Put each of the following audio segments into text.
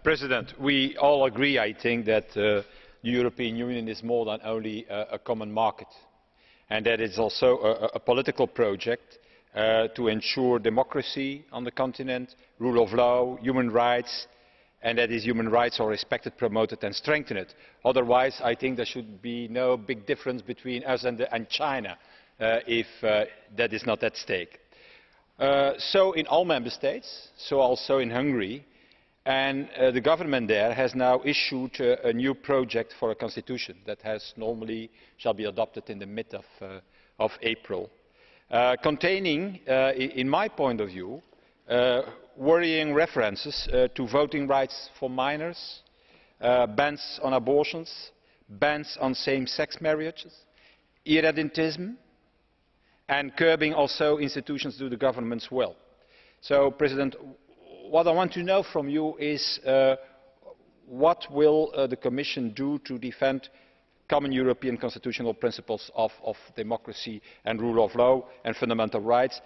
President, we all agree, I think, that the European Union is more than only a common market, and that it is also a political project to ensure democracy on the continent, rule of law, human rights, and that these human rights are respected, promoted and strengthened. Otherwise, I think there should be no big difference between us and China if that is not at stake. So in all member states, so also in Hungary, and the government there has now issued a new project for a constitution that normally shall be adopted in the mid of April, containing, in my point of view, worrying references to voting rights for minors, bans on abortions, bans on same-sex marriages, irredentism, and curbing also institutions to the government's will. So, President, what I want to know from you is what will the Commission do to defend common European constitutional principles of democracy and rule of law and fundamental rights,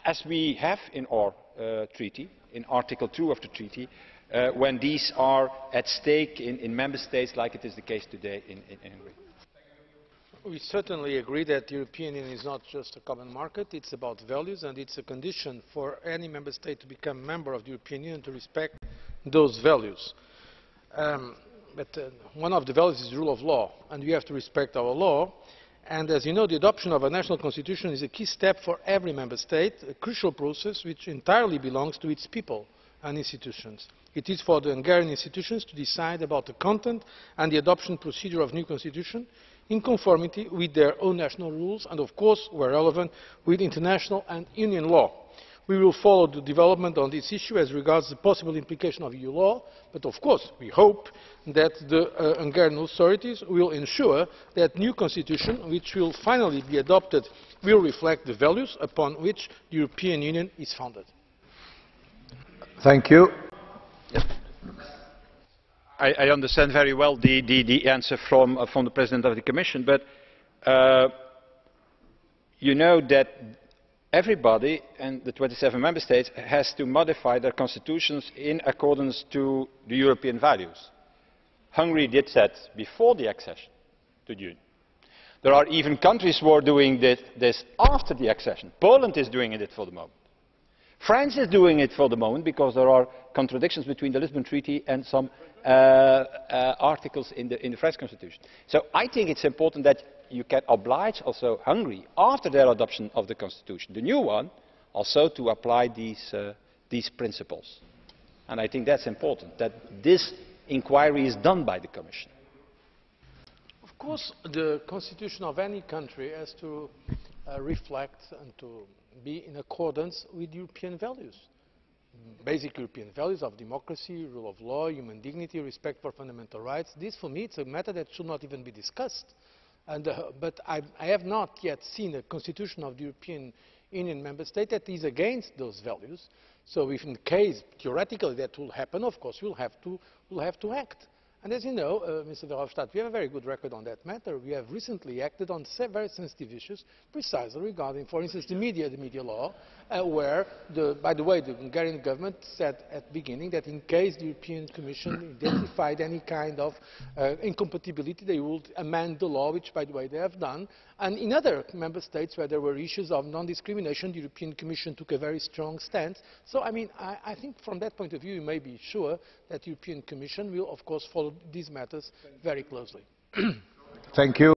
as we have in our treaty, in Article 2 of the treaty, when these are at stake in member states like it is the case today in Hungary? We certainly agree that the European Union is not just a common market, it's about values, and it's a condition for any member state to become a member of the European Union to respect those values. But one of the values is the rule of law, and we have to respect our law. And as you know, the adoption of a national constitution is a key step for every member state, a crucial process which entirely belongs to its people and institutions. It is for the Hungarian institutions to decide about the content and the adoption procedure of new constitution, in conformity with their own national rules and, of course, where relevant, with international and union law. We will follow the development on this issue as regards the possible implication of EU law, but of course we hope that the Hungarian authorities will ensure that the new constitution, which will finally be adopted, will reflect the values upon which the European Union is founded. Thank you. I understand very well the answer from the President of the Commission, but you know that everybody and the 27 member states has to modify their constitutions in accordance to the European values. Hungary did that before the accession to the Union. There are even countries who are doing this after the accession. Poland is doing it for the moment. France is doing it for the moment because there are contradictions between the Lisbon Treaty and some articles in the French Constitution. So I think it's important that you can oblige also Hungary, after their adoption of the Constitution, the new one, also to apply these principles. And I think that's important, that this inquiry is done by the Commission. Of course, the constitution of any country has to reflect and to be in accordance with European values. Basic European values of democracy, rule of law, human dignity, respect for fundamental rights. This, for me, is a matter that should not even be discussed. But I have not yet seen a constitution of the European Union member state that is against those values. So if in case, theoretically, that will happen, of course, we'll have to act. And as you know, Mr. Verhofstadt, we have a very good record on that matter. We have recently acted on very sensitive issues, precisely regarding, for instance, the media law, where, by the way, the Hungarian government said at the beginning that in case the European Commission identified any kind of incompatibility, they would amend the law, which, by the way, they have done. And in other member states where there were issues of non-discrimination, the European Commission took a very strong stance. So, I mean, I think from that point of view, you may be sure that the European Commission will, of course, follow these matters very closely. Thank you.